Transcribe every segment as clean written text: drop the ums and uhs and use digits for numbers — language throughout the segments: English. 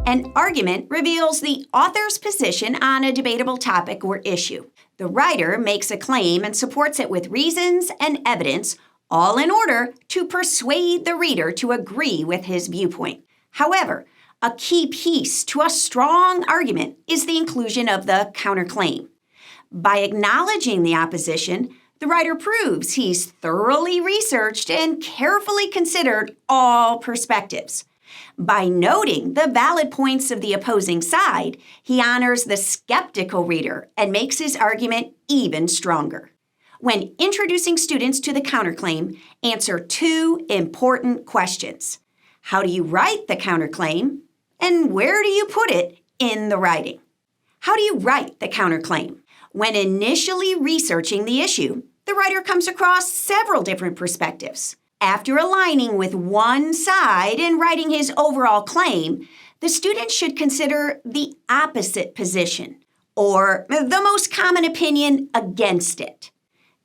An argument reveals the author's position on a debatable topic or issue. The writer makes a claim and supports it with reasons and evidence, all in order to persuade the reader to agree with his viewpoint. However, a key piece to a strong argument is the inclusion of the counterclaim. By acknowledging the opposition, the writer proves he's thoroughly researched and carefully considered all perspectives. By noting the valid points of the opposing side, he honors the skeptical reader and makes his argument even stronger. When introducing students to the counterclaim, answer two important questions. How do you write the counterclaim? And where do you put it in the writing? How do you write the counterclaim? When initially researching the issue, the writer comes across several different perspectives. After aligning with one side and writing his overall claim, the student should consider the opposite position, or the most common opinion against it.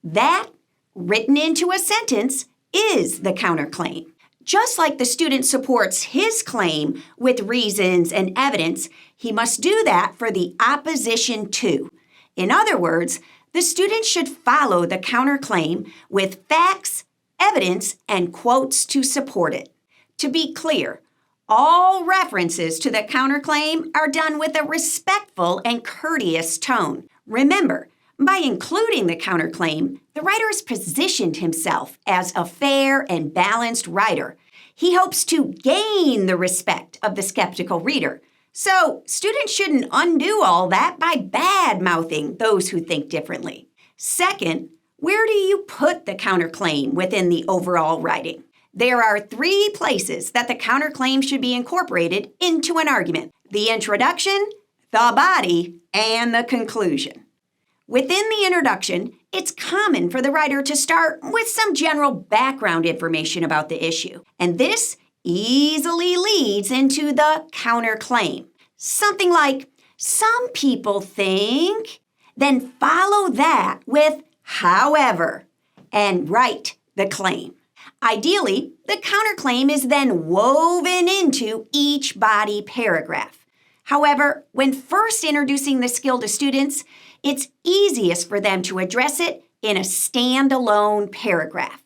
That, written into a sentence, is the counterclaim. Just like the student supports his claim with reasons and evidence, he must do that for the opposition too. In other words, the student should follow the counterclaim with facts, evidence, and quotes to support it. To be clear, all references to the counterclaim are done with a respectful and courteous tone. Remember, by including the counterclaim, the writer has positioned himself as a fair and balanced writer. He hopes to gain the respect of the skeptical reader. So, students shouldn't undo all that by bad-mouthing those who think differently. Second, where do you put the counterclaim within the overall writing? There are three places that the counterclaim should be incorporated into an argument: the introduction, the body, and the conclusion. Within the introduction, it's common for the writer to start with some general background information about the issue, and this easily leads into the counterclaim. Something like, "Some people think," then follow that with "however," and write the claim. Ideally, the counterclaim is then woven into each body paragraph. However, when first introducing the skill to students, it's easiest for them to address it in a standalone paragraph.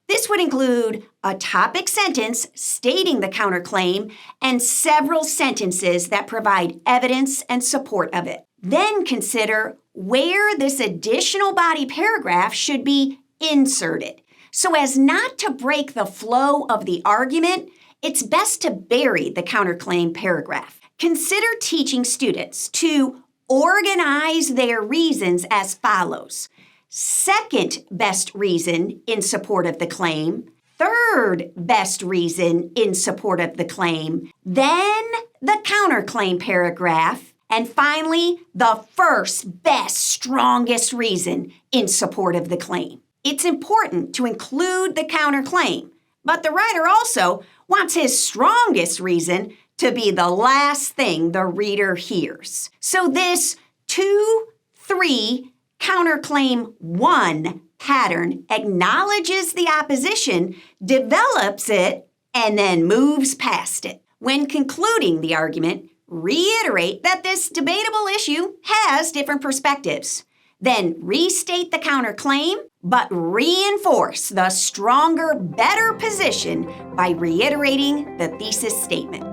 This would include a topic sentence stating the counterclaim and several sentences that provide evidence and support of it. Then consider where this additional body paragraph should be inserted. So as not to break the flow of the argument, it's best to bury the counterclaim paragraph. Consider teaching students to organize their reasons as follows: second best reason in support of the claim, third best reason in support of the claim, then the counterclaim paragraph, and finally, the first best, strongest reason in support of the claim. It's important to include the counterclaim, but the writer also wants his strongest reason to be the last thing the reader hears. So this 2-3 counterclaim 1 pattern acknowledges the opposition, develops it, and then moves past it. When concluding the argument, reiterate that this debatable issue has different perspectives. Then restate the counterclaim, but reinforce the stronger, better position by reiterating the thesis statement.